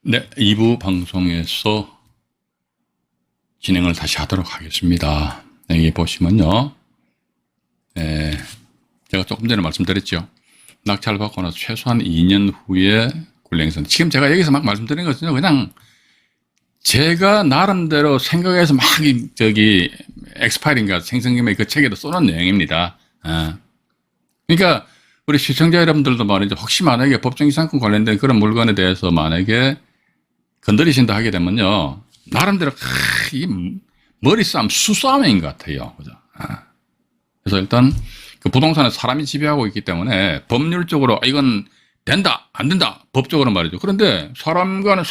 네, 2부 방송에서 진행을 다시 하도록 하겠습니다. 여기 보시면요. 제가 조금 전에 말씀드렸죠. 낙찰을 받고 나서 최소한 2년 후에 권리행사. 지금 제가 여기서 막 말씀드린 것은요, 그냥 제가 나름대로 생각해서 막 엑스파일인가 생성김에 그 책에도 써놓은 내용입니다. 그러니까 우리 시청자 여러분들도 말이죠. 혹시 만약에 법정이상권 관련된 그런 물건에 대해서 만약에 건드리신다 하게 되면요, 나름대로 이 머리싸움, 수싸움인 것 같아요. 그죠? 그래서 일단 그 부동산은 사람이 지배하고 있기 때문에 법률적으로 이건 된다, 안 된다, 법적으로 말이죠. 그런데 사람 간에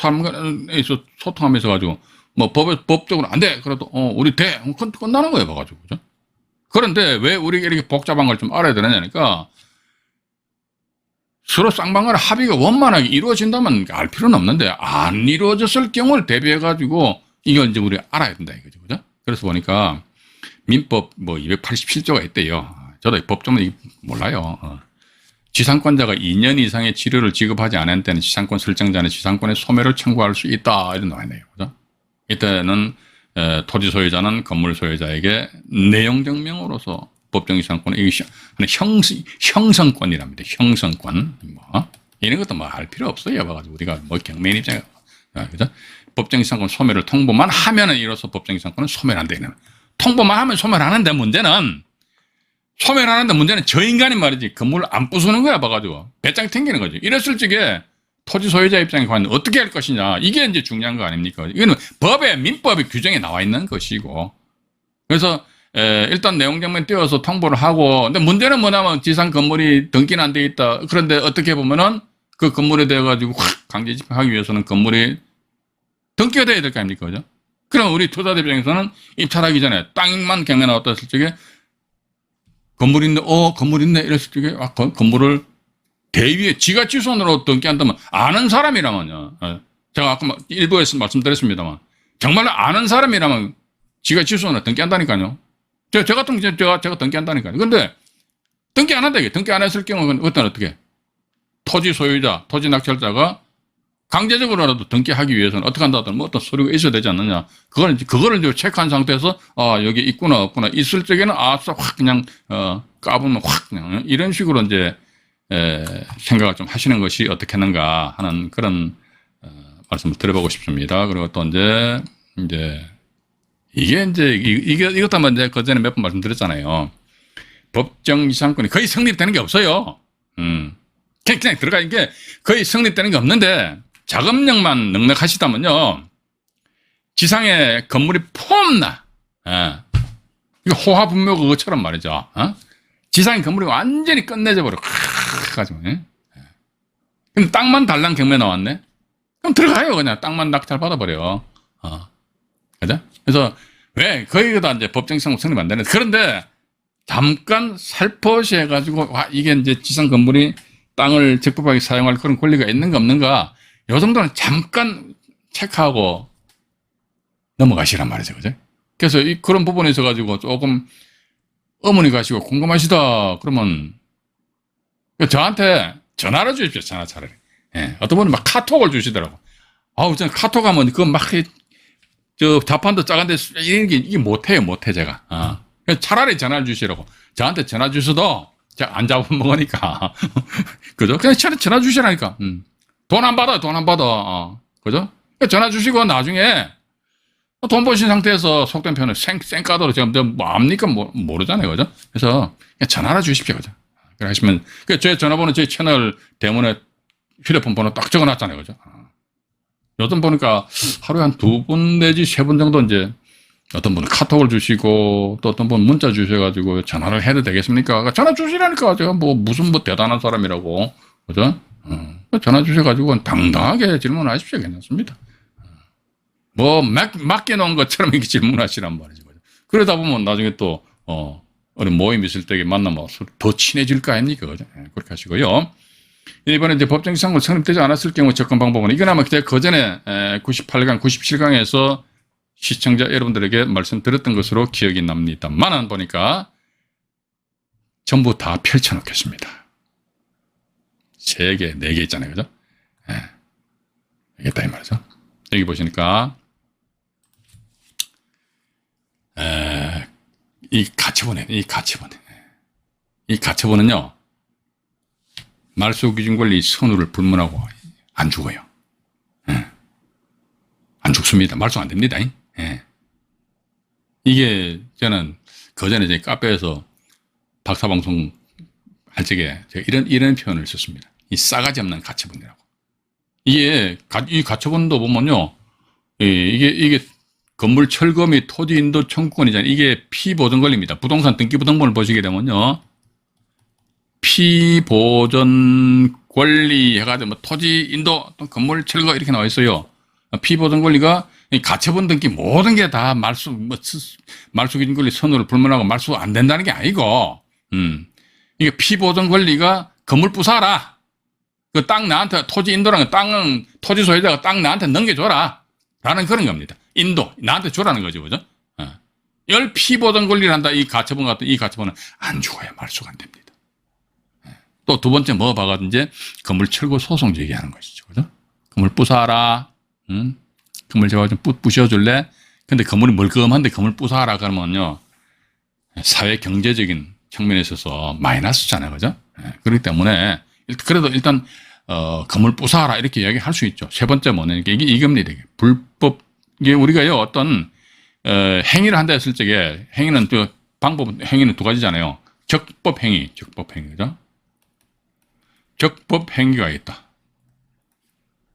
있어 소통하면서 가지고 뭐 법적으로 안 돼. 그래도 우리 돼. 끝나는 거예요, 봐가지고. 그죠? 그런데 왜 우리가 이렇게 복잡한 걸 좀 알아야 되느냐니까, 서로 쌍방간의 합의가 원만하게 이루어진다면 알 필요는 없는데, 안 이루어졌을 경우를 대비해가지고 이걸 이제 우리가 알아야 된다 이거죠. 그죠? 그래서 보니까 민법 뭐 287조가 있대요. 저도 법조문 몰라요. 지상권자가 2년 이상의 치료를 지급하지 않은 때는 지상권 설정자는 지상권의 소멸을 청구할 수 있다. 이런 나와 있네요. 그죠? 이때는 토지 소유자는 건물 소유자에게 내용적 명으로서 법정이상권은 형성권이랍니다. 형성권. 뭐 이런 것도 뭐 할 필요 없어요. 봐가지고 우리가 뭐 경매인 입장에 그죠? 법정이상권 소멸을 통보만 하면은 이로써 법정이상권은 소멸 안 되는. 통보만 하면 소멸하는데 문제는 저 인간이 말이지 건물을 안 부수는 거야. 봐가지고 배짱 튕기는 거지. 이랬을 적에 토지 소유자 입장에 관한 어떻게 할 것이냐, 이게 이제 중요한 거 아닙니까? 이거는 민법의 규정에 나와 있는 것이고, 그래서 일단 내용정면 띄워서 통보를 하고, 근데 문제는 뭐냐면 지상 건물이 등기는 안 돼 있다. 그런데 어떻게 보면은 그 건물에 대해 가지고 확 강제 집행하기 위해서는 건물이 등기가 돼야 될 거 아닙니까? 그죠? 그럼 우리 투자자 입장에서는 입찰하기 전에 땅만 경매 나왔다 했을 적에 건물 있네, 건물 있네 이랬을 적에 건물을 대위에 지가 지손으로 등기한다면, 아는 사람이라면요. 제가 아까 일부에서 말씀드렸습니다만, 정말 아는 사람이라면 지가 지손으로 등기한다니까요. 제가 같은 제가 등기한다니까요. 근데 등기 안 한다 이게. 등기 안 했을 경우는 그때는 어떻게? 토지 소유자, 토지 낙찰자가 강제적으로라도 등기하기 위해서는 어떻게 한다든 뭐 어떤 서류가 있어야 되지 않느냐. 그거를 이제 체크한 상태에서 여기 있구나 없구나 있을 적에는 아싸 확 그냥 까보면 확 그냥 이런 식으로 이제 생각을 좀 하시는 것이 어떻겠는가 하는 그런 말씀을 드려보고 싶습니다. 그리고 또 이제 이것도 한번 이제 그 전에 몇 번 말씀드렸잖아요. 법정 이상권이 거의 성립되는 게 없어요. 그냥 들어가는 게 거의 성립되는 게 없는데, 작업력만 넉넉하시다면요, 지상에 건물이 폼나. 이거 호화분묘 그것처럼 말이죠. 지상에 건물이 완전히 끝내져 버려. 가지고. 근데 땅만 달랑 경매 나왔네? 그럼 들어가요, 그냥. 땅만 낙찰 받아버려. 그죠? 그래서 왜 거기다 이제 법정이상 성립 안 되는. 그런데 잠깐 살포시 해가지고 이게 이제 지상 건물이 땅을 적법하게 사용할 그런 권리가 있는가 없는가, 요 정도는 잠깐 체크하고 넘어가시란 말이죠. 그죠? 그래서 그런 부분에 있어 가지고 조금 어머니 가시고 궁금하시다 그러면 저한테 전화를 주십시오. 전화 차라리. 어떤 분은 막 카톡을 주시더라고. 저는 카톡 하면 그거 막 자판도 작은데 이게 못해요. 제가. 차라리 전화를 주시라고. 저한테 전화 주셔도 제가 안 잡아먹으니까. 그죠? 그냥 전화 주시라니까. 돈 안 받아. 그죠? 전화 주시고 나중에 돈 버신 상태에서 속된 표현을 생까도로 제가 뭐 압니까? 모르잖아요. 그죠? 그래서 그냥 전화를 주십시오. 그죠? 그래 하시면, 제 전화번호 저희 채널 대문에 휴대폰 번호 딱 적어 놨잖아요. 그죠? 요즘 보니까 하루에 한 2분 내지 3분 정도 이제 어떤 분은 카톡을 주시고 또 어떤 분은 문자 주셔가지고 전화를 해도 되겠습니까? 전화 주시라니까. 제가 무슨 대단한 사람이라고. 그죠? 전화 주셔가지고 당당하게 질문하십시오. 괜찮습니다. 맡겨놓은 것처럼 이렇게 질문하시란 말이죠. 그러다 보면 나중에 또, 어린 모임 있을 때 만나면 더 친해질 거 아닙니까? 그죠? 그렇게 하시고요. 이번에 이제 법정이상권 성립되지 않았을 경우 접근 방법은, 이건 아마 제가 그 전에 98강, 97강에서 시청자 여러분들에게 말씀드렸던 것으로 기억이 납니다만은 보니까 전부 다 펼쳐놓겠습니다. 3개, 4개 있잖아요. 그죠? 알겠다 이 말이죠. 여기 보시니까 이 가처분은요 말소 기준 권리 선우를 불문하고 안 죽어요. 안 죽습니다. 말소 안 됩니다. 이게 저는 그전에 제 카페에서 박사방송 할 적에 제가 이런 표현을 썼습니다. 이 싸가지 없는 가처분이라고. 이 가처분도 보면요, 이게 건물 철거 및 토지 인도 청구권이잖아요. 이게 피보전 권리입니다. 부동산 등기부등본을 보시게 되면요, 피보전 권리 해가지고 뭐 토지 인도 또 건물 철거 이렇게 나와 있어요. 피보전 권리가 가처분 등기 모든 게 다 말소 기준 권리 선호를 불문하고 말소 안 된다는 게 아니고, 이게 피보전 권리가 건물 부숴라. 그 땅 나한테 토지 인도라는 땅은 토지 소유자가 땅 나한테 넘겨줘라. 라는 그런 겁니다. 인도 나한테 주라는 거죠, 그죠? 열 피보전 권리를 한다. 이 가처분 같은 이 가처분은 안 죽어야 말소가 안 됩니다. 또 두 번째 뭐 봐가지고 이제 건물 철거 소송 제기하는 것이죠, 그죠? 건물 부숴라. 건물 제가 좀 부셔줄래? 근데 건물이 멀끔한데 건물 부숴라 그러면요, 사회 경제적인 측면에 있어서 마이너스잖아요, 그죠? 그렇기 때문에 그래도 일단 건물 부숴라 이렇게 이야기할 수 있죠. 세 번째 뭐냐, 이겁니다. 이게 불법, 이게 우리가요 어떤 행위를 한다 했을 적에 행위는 또 행위는 두 가지잖아요. 적법 행위죠. 적법 행위가 있다.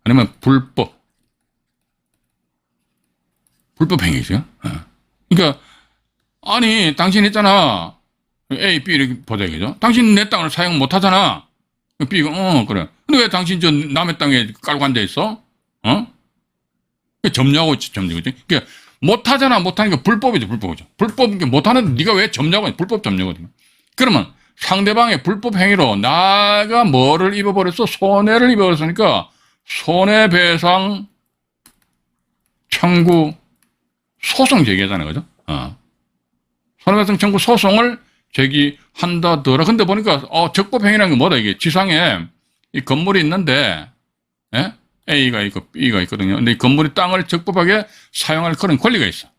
아니면 불법 행위죠. 그러니까 아니 당신 있잖아, A, B 이렇게 보자 이거죠. 당신 내 땅을 사용 못 하잖아. B가 그래. 근데 왜 당신 저 남의 땅에 깔고 앉아 있어? 점유하고 있지, 점유지. 그러니까 못 하잖아. 못 하니까 불법이죠. 불법인 게 못 하는데 네가 왜 점유하고 있냐? 불법 점유거든요. 그러면 상대방의 불법 행위로 나가 뭐를 입어버렸어? 손해를 입어버렸으니까 손해배상 청구 소송 제기하잖아요, 그죠? 손해배상 청구 소송을 제기한다더라. 근데 보니까 적법 행위라는 게 뭐다 이게? 지상에 이 건물이 있는데 A가 있고 B가 있거든요. 근데 이 건물이 땅을 적법하게 사용할 그런 권리가 있어.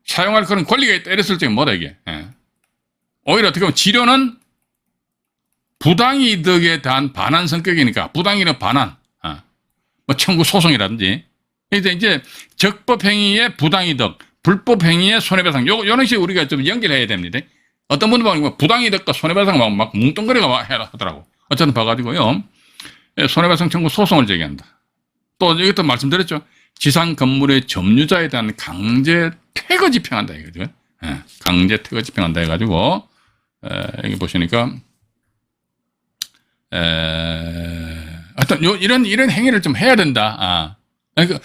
사용할 그런 권리가 있다 이랬을 때 뭐다 이게? 오히려 어떻게 보면 지료는 부당이득에 대한 반환 성격이니까 부당이득 반환, 뭐 청구 소송이라든지 이제 적법 행위의 부당이득, 불법 행위의 손해배상 요런 식으로 우리가 좀 연결해야 됩니다. 어떤 분들 보면 부당이득과 손해배상 막 뭉뚱그리가 하더라고. 어쨌든 봐가지고요, 손해배상 청구 소송을 제기한다. 또 이것도 말씀드렸죠. 지상 건물의 점유자에 대한 강제 퇴거 집행한다 이거죠. 강제 퇴거 집행한다 해가지고 여기 보시니까 어떤 이런 행위를 좀 해야 된다. 그러니까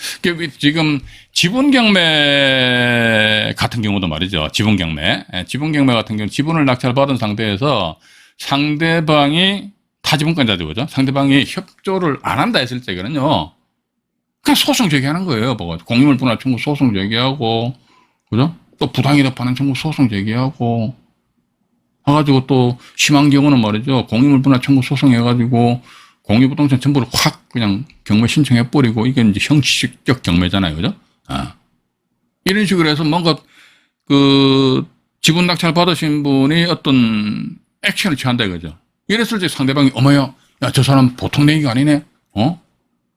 지금 지분 경매 같은 경우도 말이죠. 지분 경매 같은 경우 지분을 낙찰 받은 상태에서 상대방이 타지분권자죠, 그죠? 상대방이 협조를 안 한다 했을 때는요, 그냥 소송 제기하는 거예요. 공유물 분할 청구 소송 제기하고, 그죠? 또 부당이득 반환 청구 소송 제기하고, 해가지고 또 심한 경우는 말이죠, 공유물 분할 청구 소송 해가지고 공유부동산 전부를 확 그냥 경매 신청해버리고, 이게 이제 형식적 경매잖아요, 그죠? 이런 식으로 해서 뭔가 지분 낙찰 받으신 분이 어떤 액션을 취한다 이거죠. 이랬을 때 상대방이 어머야, 야, 저 사람 보통 내기가 아니네.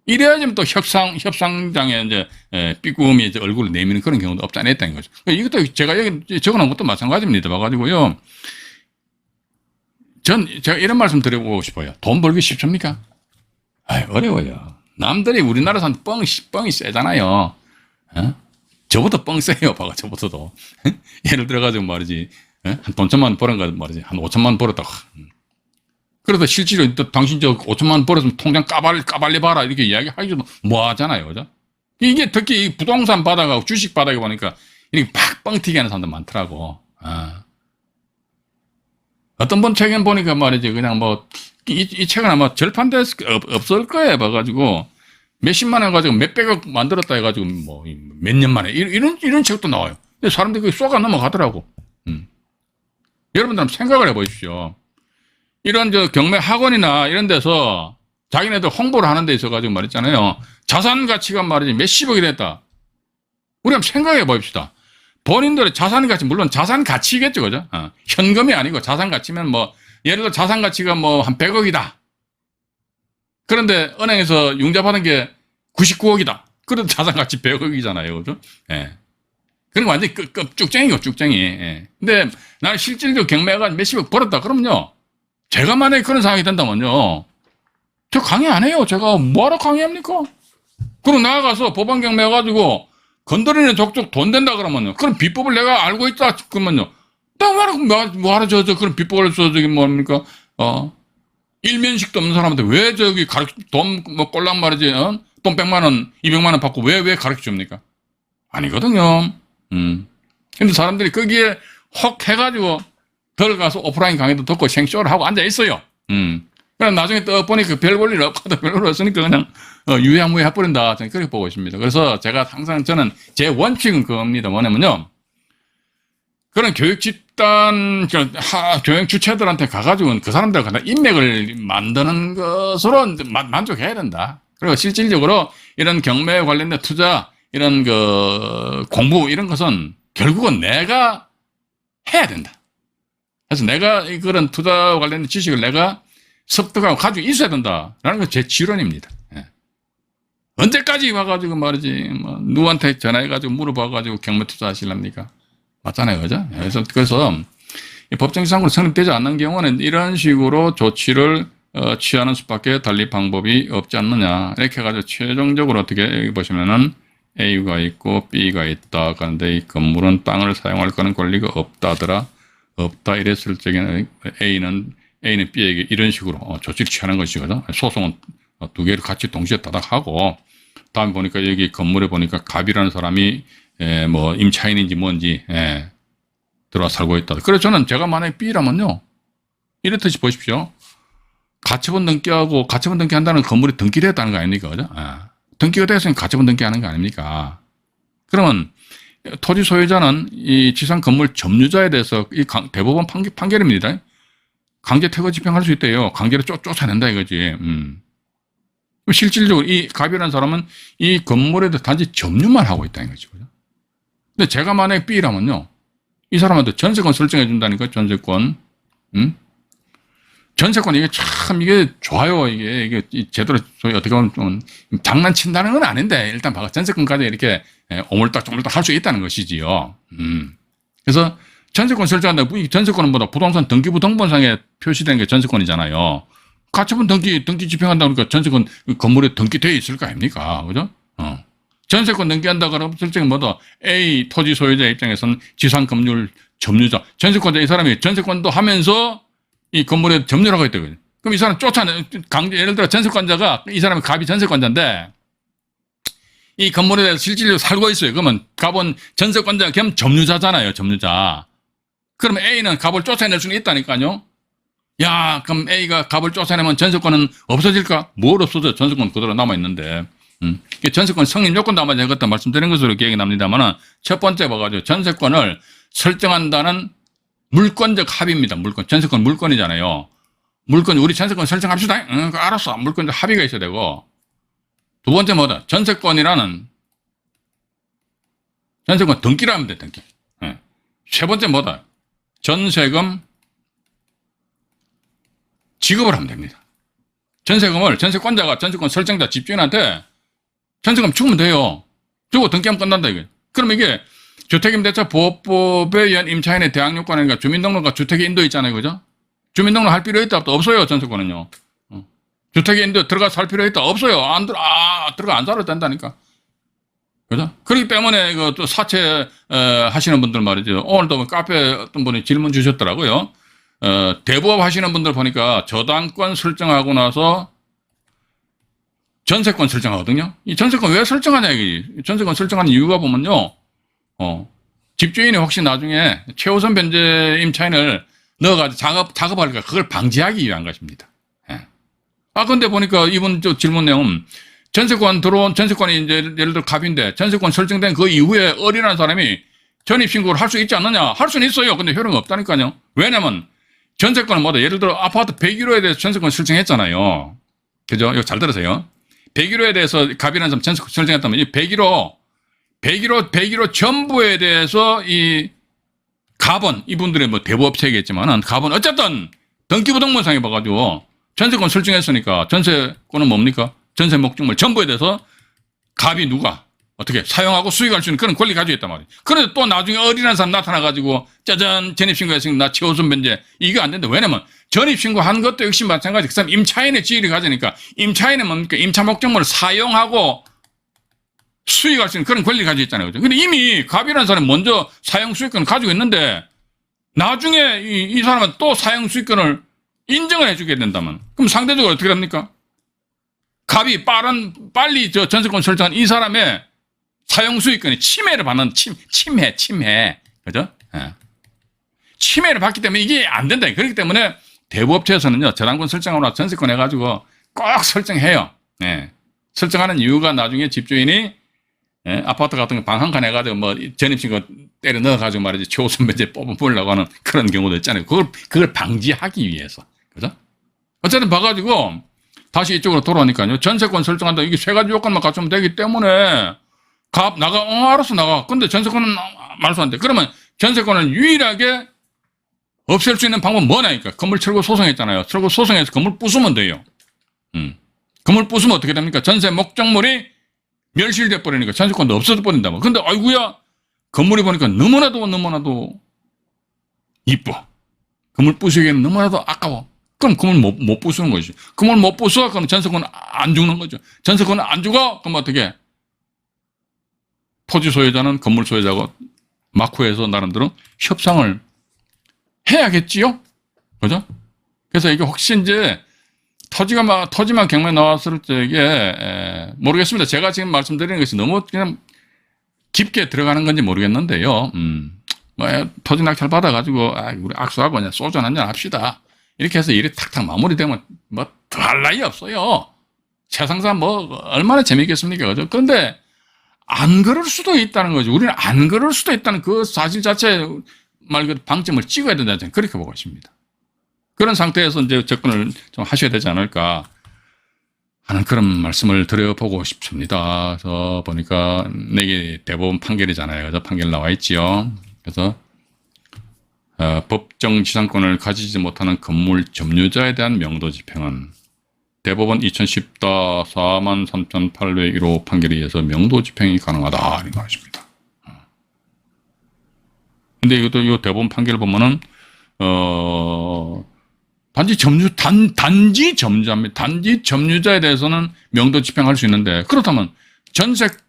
이래야지 또 협상장에 이제 삐꾸미 이제 얼굴을 내미는 그런 경우도 없지 않아 있다는 거죠. 이것도 제가 여기 적어놓은 것도 마찬가지입니다. 봐가지고요. 제가 이런 말씀 드려보고 싶어요. 돈 벌기 쉽습니까? 어려워요. 남들이 우리나라 사람 뻥이 세잖아요. 저보다 뻥 세요. 봐가 저보다도. 예를 들어가지고 말이지. 한 돈 천만 원 벌은 거 말이지. 한 5천만 원 벌었다고. 그래서 실제로 또 당신 저 5천만 원 벌었으면 통장 까발리 봐라 이렇게 이야기하기도 뭐 하잖아요. 그죠? 이게 특히 부동산 바닥하고 주식 바닥에 보니까 이렇게 팍 뻥튀기 하는 사람들 많더라고. 어떤 분 책은 보니까 말이지, 그냥 뭐, 이 책은 아마 절판될 없을 거예요. 봐가지고, 몇십만 원 가지고 몇백억 만들었다 해가지고, 뭐, 몇 년 만에, 이런 책도 나와요. 근데 사람들이 그게 쏘가 넘어가더라고. 여러분들 한번 생각을 해보십시오. 이런 경매 학원이나 이런 데서 자기네들 홍보를 하는 데 있어가지고 말했잖아요. 자산 가치가 말이지 몇십억이 됐다. 우리 한번 생각해 봅시다. 본인들의 자산 가치, 물론 자산 가치겠죠, 그죠? 현금이 아니고 자산 가치면 뭐, 예를 들어 자산 가치가 뭐 한 100억이다. 그런데 은행에서 융자 받은 게 99억이다. 그래도 자산 가치 100억이잖아요, 그죠? 예. 그런 거 완전히 쭉쟁이고, 쭉쟁이. 예. 근데 나는 실질적으로 경매가 몇십억 벌었다. 그러면요. 제가 만약에 그런 상황이 된다면요. 저 강의 안 해요. 제가 뭐하러 강의합니까? 그리고 나아가서 법원 경매 가지고 건드리는 족족 돈 된다 그러면요. 그런 비법을 내가 알고 있다. 그러면요. 나 뭐하러 그런 비법을 써, 저기 뭡니까? 일면식도 없는 사람한테 왜 저기 돈, 뭐, 꼴랑 말이지, 돈 100만원, 200만원 받고 왜 가르쳐 줍니까? 아니거든요. 근데 사람들이 거기에 혹 해가지고 들어가서 오프라인 강의도 듣고 생쇼를 하고 앉아 있어요. 그럼 나중에 또 보니까 별 볼 일 없거든. 별 볼 일 없으니까 그냥 유야무야 해버린다. 저는 그렇게 보고 있습니다. 그래서 제가 항상 저는 제 원칙은 그겁니다. 뭐냐면요. 그런 교육 집단, 교육 주체들한테 가가지고 그 사람들과 인맥을 만드는 것으로 만족해야 된다. 그리고 실질적으로 이런 경매에 관련된 투자, 이런 공부, 이런 것은 결국은 내가 해야 된다. 그래서 내가 그런 투자와 관련된 지식을 내가 습득하고 가지고 있어야 된다라는 게 제 지론입니다. 예. 언제까지 와가지고 말이지, 뭐, 누구한테 전화해가지고 물어봐가지고 경매 투자하시랍니까? 맞잖아요. 그죠? 그래서 법정지상권 성립되지 않는 경우는 이런 식으로 조치를 취하는 수밖에 달리 방법이 없지 않느냐. 이렇게 해가지고 최종적으로 어떻게 여기 보시면은 A가 있고 B가 있다. 그런데 이 건물은 땅을 사용할 거는 권리가 없다더라. 없다. 이랬을 적에는 A는 B에게 이런 식으로 조치를 취하는 것이거든. 소송은 두 개를 같이 동시에 따닥 하고, 다음에 보니까 여기 건물에 보니까 갑이라는 사람이 뭐 임차인인지 뭔지 들어와 살고 있다. 그래서 저는 제가 만약에 B라면요. 이렇듯이 보십시오. 가처분 등기하고 가처분 등기한다는 건물이 등기됐다는 거 아닙니까? 그죠? 등기가 됐으면 가처분 등기하는 거 아닙니까? 그러면 토지 소유자는 이 지상 건물 점유자에 대해서 이 대법원 판결입니다. 강제 퇴거 집행할 수 있대요. 강제로 쫓아낸다 이거지. 실질적으로 이 갑이라는 사람은 이 건물에 대해서 단지 점유만 하고 있다는 거죠. 근데 제가 만약에 B라면요. 이 사람한테 전세권 설정해 준다니까, 전세권. 전세권 이게 참 이게 좋아요. 이게 제대로 저희 어떻게 보면 좀 장난친다는 건 아닌데 일단 봐가 전세권까지 이렇게 오물딱조물딱 할 수 있다는 것이지요. 그래서 전세권 설정한다. 이 전세권은 뭐다? 부동산 등기부 등본상에 표시된 게 전세권이잖아요. 가처분 등기 집행한다 그러니까 전세권 건물에 등기되어 있을 거 아닙니까? 그죠? 전세권 등기한다 그러면 설정이 뭐다? A 토지 소유자 입장에서는 지상 건물 점유자. 전세권자 이 사람이 전세권도 하면서 이 건물에 점유를 하고 있다고요. 그럼 이 사람 예를 들어 전세권자가 이 사람이 갑이 전세권자인데 이 건물에 대해서 실질적으로 살고 있어요. 그러면 갑은 전세권자 겸 점유자잖아요. 점유자. 그러면 A는 갑을 쫓아낼 수는 있다니까요. 야, 그럼 A가 갑을 쫓아내면 전세권은 없어질까? 뭘 없어져? 전세권 그대로 남아있는데. 전세권 성립 요건 담아야 되겠다 말씀드린 것으로 기억이 납니다만은 첫 번째 봐가지고 전세권을 설정한다는 물권적 합의입니다. 전세권 물권이잖아요. 물권, 우리 전세권 설정합시다. 알았어. 물권적 합의가 있어야 되고. 두 번째 뭐다? 전세권 등기를 하면 돼, 등기. 세 번째 뭐다? 전세금 지급을 하면 됩니다. 전세금을 전세권자가 전세권 설정자 집주인한테 전세금 주면 돼요. 주고 등기하면 끝난다, 이게. 그럼 이게 주택임대차보호법에 의한 임차인의 대항요건이니까 주민등록과 주택의 인도 있잖아요, 그죠? 주민등록 할 필요 있다, 없다? 없어요, 전세권은요. 주택의 인도 들어가서 살 필요 있다? 없어요. 들어가 안 살아도 된다니까. 그죠? 그렇기 때문에 또 사채 하시는 분들 말이죠. 오늘도 카페 어떤 분이 질문 주셨더라고요. 대부업 하시는 분들 보니까 저당권 설정하고 나서 전세권 설정하거든요. 이 전세권 왜 설정하냐, 이게. 전세권 설정하는 이유가 보면요. 집주인이 혹시 나중에 최우선 변제 임차인을 넣어가지고 작업할까, 그걸 방지하기 위한 것입니다. 예. 근데 보니까 이분 질문 내용은 전세권이 이제 예를 들어 갑인데 전세권 설정된 그 이후에 어린한 사람이 전입신고를 할 수 있지 않느냐? 할 수는 있어요. 근데 효력이 없다니까요. 왜냐면 전세권은 뭐다? 예를 들어 아파트 101호에 대해서 전세권 설정했잖아요. 그죠? 이거 잘 들으세요. 101호에 대해서 갑이라는 사람 전세 설정했다면 이 101호 전부에 대해서 이 갑은 이분들의 뭐 대부업체겠지만은 갑은 어쨌든 등기부등본상에 봐가지고 전세권 설정했으니까 전세권은 뭡니까? 전세 목적물 전부에 대해서 갑이 누가 어떻게 사용하고 수익할 수 있는 그런 권리 가지고 있단 말이에요. 그런데 또 나중에 어린한 사람 나타나가지고 짜잔 전입신고했으니까 나 최우선 변제 이거 안 된다. 왜냐면 전입신고한 것도 역시 마찬가지. 그 사람 임차인의 지위를 가지니까 임차인은 뭡니까? 임차 목적물을 사용하고 수익할 수 있는 그런 권리를 가지고 있잖아요. 그죠? 근데 이미 갑이라는 사람이 먼저 사용 수익권을 가지고 있는데 나중에 이 사람은 또 사용 수익권을 인정을 해주게 된다면 그럼 상대적으로 어떻게 됩니까? 갑이 빨리 저 전세권 설정한 이 사람의 사용 수익권이 침해를 받는 침해. 그죠? 예. 침해를 받기 때문에 이게 안 된다. 그렇기 때문에 대부업체에서는요, 저당권 설정하거나 전세권 해가지고 꼭 설정해요. 예. 설정하는 이유가 나중에 집주인이 예? 아파트 같은 거 방 한 칸 해가지고 뭐 전입신고 때려 넣어가지고 말이지 최우선 변제 뽑으려고 하는 그런 경우도 있잖아요. 그걸 방지하기 위해서. 그죠? 어쨌든 봐가지고 다시 이쪽으로 돌아오니까요. 전세권 설정한다. 이게 세 가지 요건만 갖추면 되기 때문에 갑 나가 알았어 나가. 근데 전세권은 말도 안 돼. 그러면 전세권을 유일하게 없앨 수 있는 방법은 뭐냐니까. 건물 철거 소송했잖아요. 철거 소송해서 건물 부수면 돼요. 건물 부수면 어떻게 됩니까? 전세 목적물이 멸실돼 버리니까 전세권도 없어져 버린다. 근데 아이고야 건물이 보니까 너무나도 이뻐. 건물 부수기에는 너무나도 아까워. 그럼 건물 못 부수는 거지. 건물 못 부수어 그럼 전세권은 안 죽는 거죠. 전세권은 안 죽어 그럼 어떻게? 토지 소유자는 건물 소유자하고 마쿠에서 나름대로 협상을 해야겠지요? 그죠? 그래서 이게 혹시 이제 토지만 경매 나왔을 적에 모르겠습니다. 제가 지금 말씀드리는 것이 너무 그냥 깊게 들어가는 건지 모르겠는데요. 뭐 토지 낙찰 받아가지고 우리 악수하고 그냥 소주 한잔 합시다. 이렇게 해서 일이 탁탁 마무리되면 뭐 더할 나위 없어요. 세상사 뭐 얼마나 재미있겠습니까? 그죠? 그런데 안 그럴 수도 있다는 거죠. 우리는 안 그럴 수도 있다는 그 사실 자체 말 그대로 방점을 찍어야 된다는 저는 그렇게 보고 있습니다. 그런 상태에서 이제 접근을 좀 하셔야 되지 않을까 하는 그런 말씀을 드려보고 싶습니다. 그래서 보니까 내게 대법원 판결이잖아요. 그래서 판결 나와 있지요. 그래서 법정 지상권을 가지지 못하는 건물 점유자에 대한 명도 집행은 대법원 2014 43,801호 판결에 의해서 명도 집행이 가능하다 이런 것입니다. 근데 이것도 이 대법원 판결을 보면은 단지 점유자에 대해서는 명도 집행할 수 있는데 그렇다면 전세권자에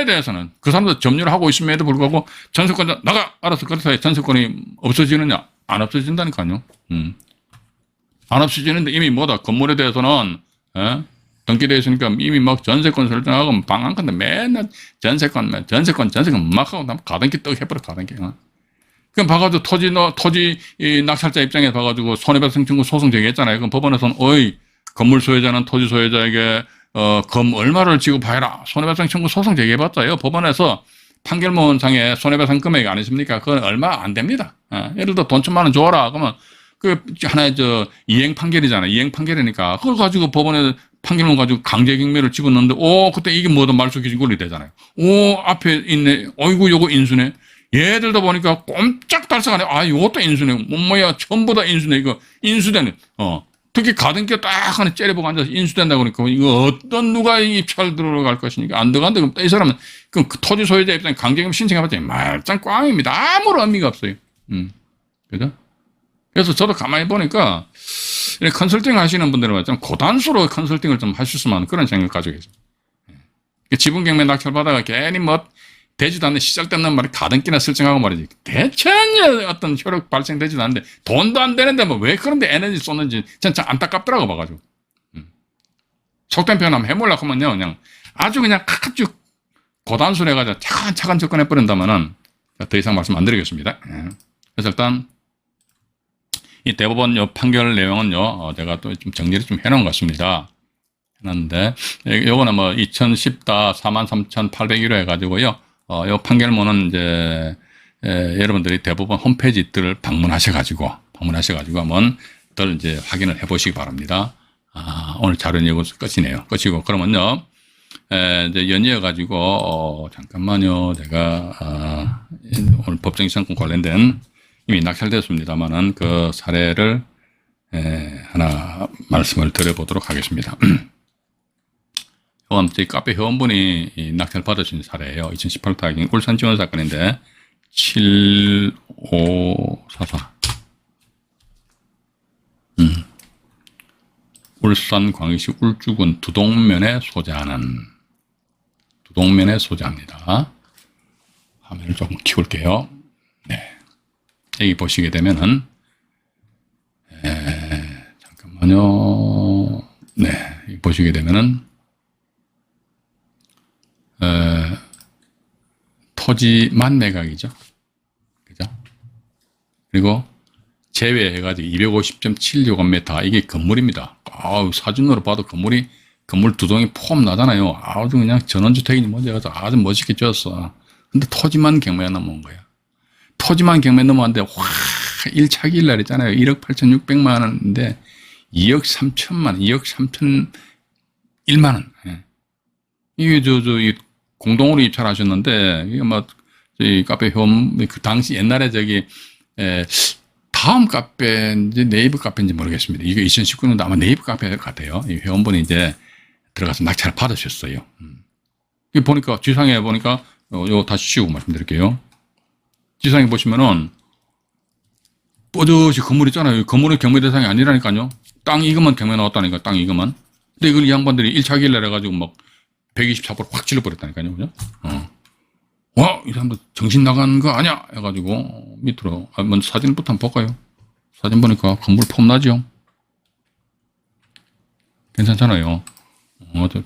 대해서는 그 사람도 점유를 하고 있음에도 불구하고 전세권자 나가 알아서 그렇다 전세권이 없어지느냐 안 없어진다니까요. 안 없어지는데 이미 뭐다 건물에 대해서는 등기되어 있으니까 이미 막 전세권 설정하고 방 한 칸데 맨날 전세권 막 하고 가등기 떡 해버려 가등기. 그럼 봐가지고 토지 낙찰자 입장에 봐가지고 손해배상 청구 소송 제기했잖아요. 그럼 법원에서는 건물 소유자는 토지 소유자에게 검 얼마를 지급하여라 손해배상 청구 소송 제기해봤자요. 법원에서 판결문상에 손해배상 금액이 아니십니까? 그건 얼마 안 됩니다. 예를 들어 돈 1,000만 원 줘라. 그러면 그 하나의 이행 판결이잖아요. 이행 판결이니까 그걸 가지고 법원에 판결문 가지고 강제경매를 집어넣는데 그때 이게 뭐든 말소기준권리 되잖아요. 앞에 있네. 어이구 요거 인수네. 얘들도 보니까 꼼짝달싹하네. 요것도 인수네. 뭐야 전부 다 인수네. 이거 인수되네. 특히 가등기 딱 하나 째려보고 앉아서 인수된다 그러니까 이거 어떤 누가 입찰 들어갈 것이니까 안 들어간다. 그럼 이 사람은 그 토지 소유자 입장에 강제경매 신청해봤더니 말짱 꽝입니다. 아무런 의미가 없어요. 그죠? 그래서 저도 가만히 보니까 컨설팅 하시는 분들은 좀 고단수로 컨설팅을 좀 하셨으면 하는 그런 생각을 가지고 계십니다. 지분경매 낙찰 받아가 괜히 뭐 되지도 않는 시작되는 말이 가등기나 설정하고 말이지. 대체 어떤 효력 발생되지도 않는데 돈도 안 되는데 뭐 왜 그런데 에너지 쏟는지 진짜 안타깝더라고 봐가지고. 속된 표현 한번 해보려고 하면요. 그냥 아주 고단수로 해가지고 차근차근 접근해버린다면은 더 이상 말씀 안 드리겠습니다. 그래서 일단 이 대법원 판결 내용은요, 제가 또 좀 정리를 좀 해놓은 것 같습니다. 해놨는데, 요거는 뭐 2014 43,801호 해가지고요, 요 판결문은 이제, 여러분들이 대법원 홈페이지들을 방문하셔가지고 한번 더 이제 확인을 해보시기 바랍니다. 오늘 자료 내용은 끝이네요. 끝이고, 그러면요, 이제 연이어가지고, 잠깐만요. 제가, 오늘 법정이상권 관련된 이미 낙찰됐습니다만은 그 사례를, 하나 말씀을 드려보도록 하겠습니다. 이건 저희 카페 회원분이 낙찰 받으신 사례예요. 2018 타겟 울산 지원 사건인데, 7544. 울산 광역시 울주군 두동면에 소재합니다. 화면을 조금 키울게요. 네. 여기 보시게 되면은, 잠깐만요. 네. 여기 보시게 되면은, 토지 만매각이죠. 그죠? 그리고 제외해가지고 250.76m 이게 건물입니다. 사진으로 봐도 건물 두 동이 폼 나잖아요. 아주 그냥 전원주택인지 뭔지 해가지고 아주 멋있게 지었어. 근데 토지만 경매에 넘어온 거야. 토지만 경매에 넘어왔는데, 1차 기일 날 있잖아요. 1억 8,600만 원인데, 2억 3천만 원, 2억 3,001만 원. 예. 이게 이 공동으로 입찰하셨는데, 이게 저희 카페 회원, 그 당시 옛날에 다음 카페인지 네이버 카페인지 모르겠습니다. 이게 2019년도 아마 네이버 카페 같아요. 이 회원분이 이제 들어가서 낙찰을 받으셨어요. 이게 보니까, 지상에 보니까, 요거 다시 씌우고 말씀드릴게요. 지상에 보시면은, 뻗어시 건물 있잖아요. 건물은 경매 대상이 아니라니까요. 땅 이것만 경매 나왔다니까, 땅 이것만. 근데 이걸 이 양반들이 1차 기일날 해가지고 124% 확 질러버렸다니까요. 그죠? 이 사람들 정신 나간 거 아니야? 해가지고, 밑으로, 먼저 사진부터 한번 볼까요? 사진 보니까 건물 폼나죠? 괜찮잖아요.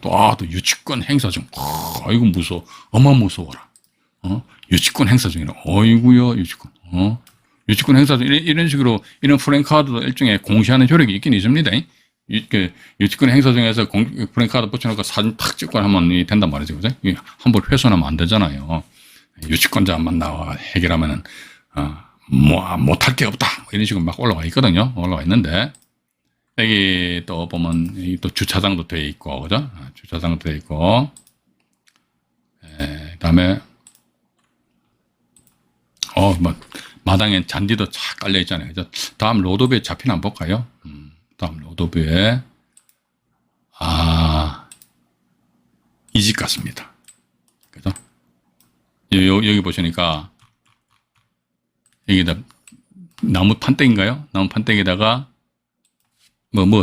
또 유치권 행사 중. 아이고, 무서워. 무서워라. 유치권 행사 중이라. 어이구요, 유치권. 유치권 행사 중. 이런 식으로, 이런 프랜카드도 일종의 공시하는 효력이 있긴 있습니다. 유치권 행사 중에서 프랜카드 붙여놓고 사진 탁 찍고 하면 된단 말이죠. 그죠? 함부로 훼손하면 안 되잖아요. 유치권자만 나와 해결하면은, 못할 게 없다. 이런 식으로 막 올라와 있거든요. 올라와 있는데, 여기 또 보면, 여기 또 주차장도 되어 있고, 그죠? 주차장도 되어 있고, 그 다음에, 마당에 잔디도 착 깔려 있잖아요. 그죠? 다음 로드뷰에 잡히나 한번 볼까요? 다음 로드뷰에, 이 집 같습니다. 그죠? 여기 보시니까, 여기다 나무 판때기인가요? 나무 판때기에다가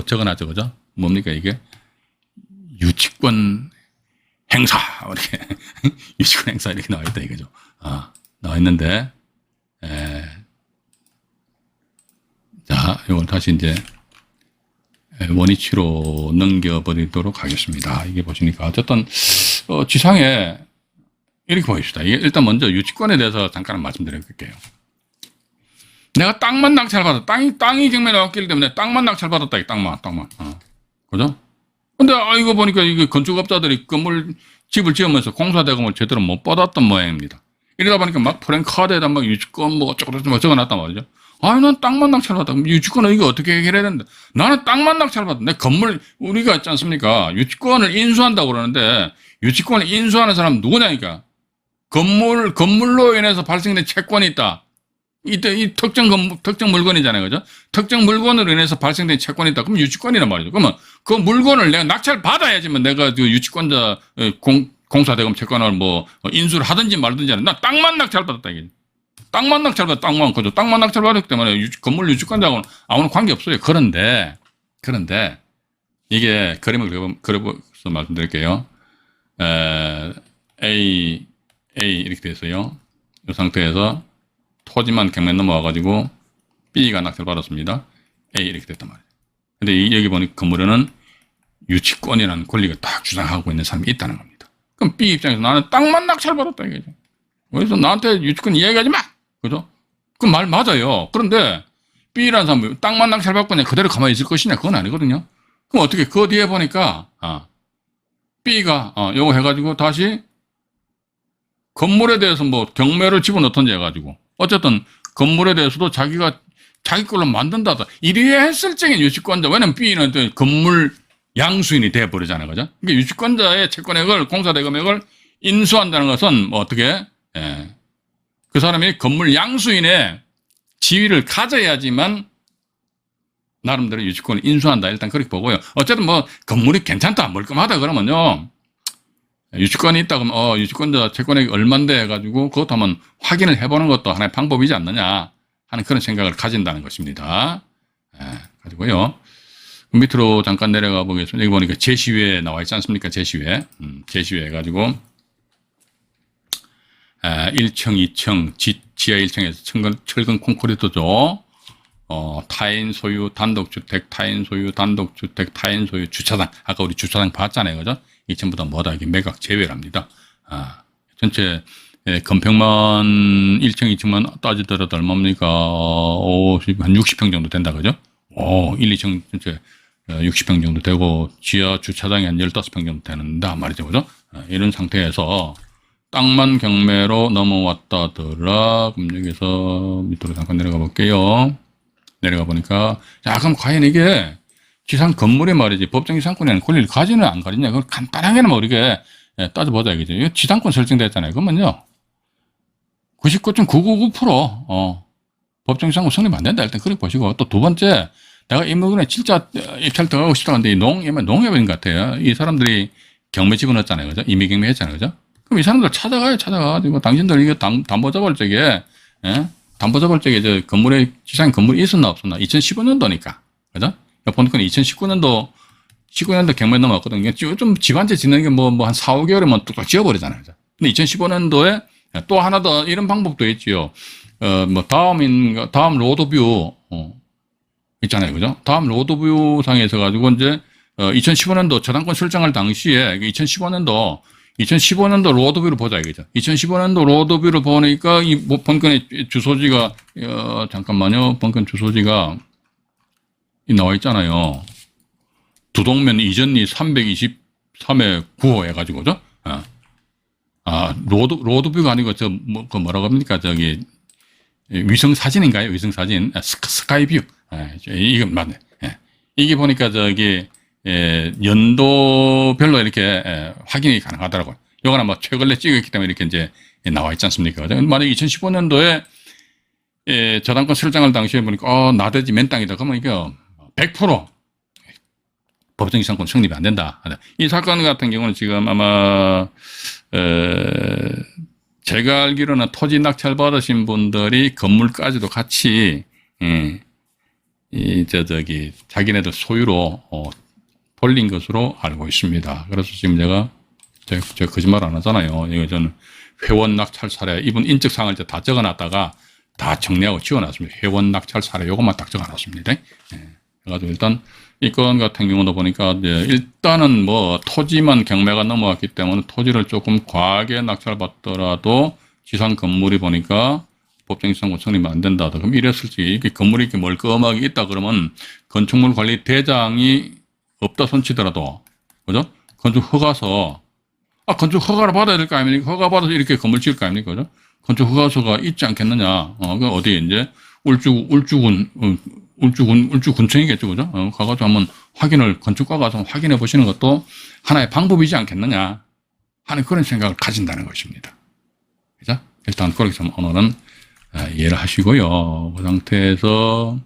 적어놨죠, 그죠? 뭡니까, 이게? 유치권 행사, 이렇게. 유치권 행사 이렇게 나와 있다, 이거죠. 나와 있는데, 자, 이걸 다시 이제, 원위치로 넘겨버리도록 하겠습니다. 이게 보시니까, 어쨌든, 지상에, 이렇게 보입시다. 일단 먼저 유치권에 대해서 잠깐 말씀드릴게요. 내가 땅만 낙찰받았다. 땅이 경매 나왔기 때문에 땅만 낙찰받았다. 땅만. 그죠? 근데, 이거 보니까 이게 건축업자들이 집을 지으면서 공사대금을 제대로 못 받았던 모양입니다. 이러다 보니까 프랜카드에다 유치권 어쩌고 적어놨단 말이죠. 난 땅만 낙찰받았다. 유치권은 이거 어떻게 해결해야 된다. 나는 땅만 낙찰받았다. 내 건물, 우리가 있지 않습니까? 유치권을 인수한다고 그러는데, 유치권을 인수하는 사람은 누구냐니까. 건물로 인해서 발생된 채권이 있다. 이 특정 물건이잖아요. 그죠? 특정 물건으로 인해서 발생된 채권이 있다. 그럼 유치권이란 말이죠. 그러면 그 물건을 내가 낙찰 받아야지만 내가 그 유치권자 공사대금 채권을 인수를 하든지 말든지 하는. 나 땅만 낙찰 받았다. 이게. 땅만 낙찰 받았다. 그죠? 땅만 낙찰 받았기 때문에 건물 유치권자하고는 아무런 관계 없어요. 그런데 이게 그림을 그려서 말씀드릴게요. A 이렇게 돼서요. 이 상태에서 토지만 경매 넘어와가지고 B가 낙찰 받았습니다. A 이렇게 됐단 말이에요. 근데 여기 보니 건물에는 유치권이라는 권리가 딱 주장하고 있는 사람이 있다는 겁니다. 그럼 B 입장에서 나는 땅만 낙찰 받았다 이거죠. 그래서 나한테 유치권 이야기하지 마. 그죠? 그 말 맞아요. 그런데 B라는 사람이 땅만 낙찰 받고 그냥 그대로 가만히 있을 것이냐? 그건 아니거든요. 그럼 어떻게 그 뒤에 보니까 B가 요거 해가지고 다시 건물에 대해서 경매를 집어넣던지 해가지고 어쨌든 건물에 대해서도 자기가 자기 걸로 만든다다. 이래 했을 적에 유치권자, 왜냐면 B는 또 건물 양수인이 돼버리잖아요. 그죠? 그러니까 유치권자의 채권액을, 공사대금액을 인수한다는 것은 뭐 어떻게, 예. 그 사람이 건물 양수인의 지위를 가져야지만 나름대로 유치권을 인수한다. 일단 그렇게 보고요. 어쨌든 뭐 건물이 괜찮다, 멀끔하다 그러면요. 유치권이 있다 그러면 유치권자 채권액이 얼만데 해가지고 그것도 한번 확인을 해보는 것도 하나의 방법이지 않느냐 하는 그런 생각을 가진다는 것입니다. 예, 가지고요. 밑으로 잠깐 내려가 보겠습니다. 여기 보니까 제시외 나와 있지 않습니까? 제시외. 제시외 해가지고 1층, 2층, 지하 1층에서 철근 콘크리트죠. 타인 소유 단독주택, 타인 소유 단독주택, 타인 소유 주차장. 아까 우리 주차장 봤잖아요. 그죠? 이 전부 다 뭐다? 이게 매각 제외랍니다. 전체, 건평만 1층, 2층만 따지더라도 얼마입니까? 한 60평 정도 된다. 그죠? 1, 2층 전체 60평 정도 되고, 지하 주차장이 한 15평 정도 되는데, 말이죠. 그죠? 이런 상태에서 땅만 경매로 넘어왔다더라. 그럼 여기서 밑으로 잠깐 내려가 볼게요. 내려가 보니까, 자, 그럼 과연 이게 지상 건물이 말이지 법정지상권에는 권리를 가지는 안 가지냐? 그걸 간단하게는 뭐 이렇게 따져보자 이거죠. 이거 지상권 설정됐잖아요. 그러면요, 99.999% 법정지상권 성립 안 된다. 일단 그렇게 보시고, 또 두 번째, 내가 이 부분에 진짜 입찰 들어가고 싶다 근데 농협인 것 같아요. 이 사람들이 경매 집어넣었잖아요. 그죠? 이미 경매 했잖아요. 그죠? 그럼 이 사람들 찾아가가지고 당신들 이거 담보자볼 적에, 담보자볼 적에 저 건물에, 지상 건물이 있었나 없었나? 2015년도니까. 그죠? 보니까 2019년도 경매 넘어왔거든요. 좀 집 한 채 짓는 게 뭐 한 4, 5개월이면 뚝뚝 지어버리잖아요. 그죠? 근데 2015년도에 또 하나 더 이런 방법도 있지요. 뭐 다음 로드뷰, 있잖아요. 그죠? 다음 로드뷰 상에서 가지고 이제, 2015년도 저당권 설정할 당시에 2015년도 로드뷰를 보자 이거죠. 2015년도 로드뷰를 보니까 이 본건의 주소지가, 잠깐만요. 본건 주소지가 나와 있잖아요. 두동면 이전리 323에 9호 해가지고, 그죠? 로드뷰가 아니고, 뭐라고 합니까? 저기, 위성 사진인가요? 위성 사진. 스카이뷰. 이건 맞네. 이게 보니까 저기, 연도별로 이렇게 확인이 가능하더라고요. 요거는 뭐 최근에 찍었기 때문에 이렇게 이제 나와 있지 않습니까? 만약 2015년도에 저당권 설정할 당시에 보니까 나대지 맨 땅이다. 그러면 이게 100% 법정지상권 성립이 안 된다. 이 사건 같은 경우는 지금 아마 제가 알기로는 토지 낙찰 받으신 분들이 건물까지도 같이 자기네들 소유로 돌린 것으로 알고 있습니다. 그래서 지금 제가 거짓말 안 하잖아요. 이거 저는 회원 낙찰 사례, 이분 인적사항을 다 적어놨다가 다 정리하고 지워놨습니다. 회원 낙찰 사례 요것만 딱 적어놨습니다. 그래가지고 일단 이 건 같은 경우도 보니까 일단은 뭐 토지만 경매가 넘어왔기 때문에 토지를 조금 과하게 낙찰받더라도 지상 건물이 보니까 법정지상권 성립이 안 된다. 그럼 이랬을 때 이게 건물이 이렇게 멀끔하게 있다 그러면 건축물 관리 대장이 없다 손치더라도, 그죠? 건축 허가서, 건축 허가를 받아야 될 거 아닙니까? 허가 받아서 이렇게 건물 지을 거 아닙니까? 그죠? 건축 허가서가 있지 않겠느냐? 그 어디 이제 울주군청이겠죠, 그죠? 가가지고 한번 건축가 가서 확인해 보시는 것도 하나의 방법이지 않겠느냐 하는 그런 생각을 가진다는 것입니다. 그죠? 일단 그렇게 좀 오늘은 이해를 하시고요. 그 상태에서,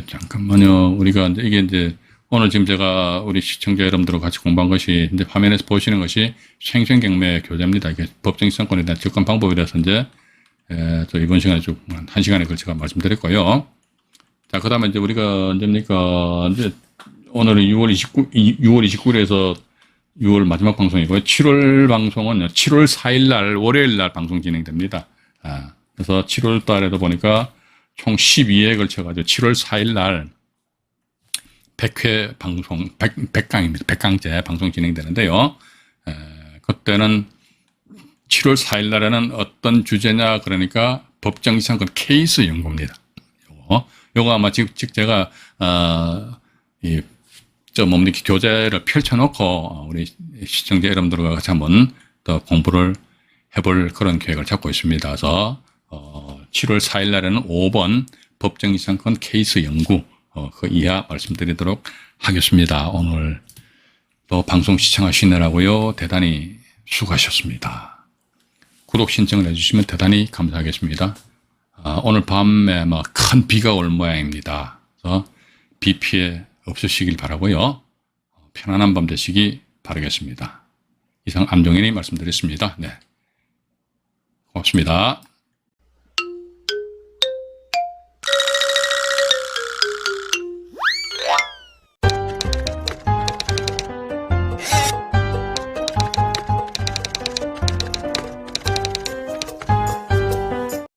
잠깐만요. 우리가 이게 이제 오늘 지금 제가 우리 시청자 여러분들과 같이 공부한 것이 이제 화면에서 보시는 것이 생생경매 교재입니다. 이게 법정지상권에 대한 접근 방법이라서 이제 저 이번 시간에 쭉 1시간에 걸쳐서 말씀드렸고요. 자, 그 다음에 이제 우리가 언제입니까? 이제 오늘은 6월 29일에서 6월 마지막 방송이고요. 7월 방송은 7월 4일 날, 월요일 날 방송 진행됩니다. 그래서 7월 달에도 보니까 총 12회에 걸쳐가지고 7월 4일 날 100회 방송, 100강입니다. 100강제 방송 진행되는데요. 그때는 7월 4일 날에는 어떤 주제냐, 그러니까 법정지상권 케이스 연구입니다. 요거 아마 즉 제가, 교재를 펼쳐놓고 우리 시청자 여러분들과 같이 한번 더 공부를 해볼 그런 계획을 잡고 있습니다. 그래서, 7월 4일 날에는 5번 법정이상권 케이스 연구 그 이하 말씀드리도록 하겠습니다. 오늘 또 방송 시청하시느라고요. 대단히 수고하셨습니다. 구독 신청을 해주시면 대단히 감사하겠습니다. 오늘 밤에 큰 비가 올 모양입니다. 그래서 비 피해 없으시길 바라고요. 편안한 밤 되시기 바라겠습니다. 이상 안종현이 말씀드렸습니다. 네, 고맙습니다.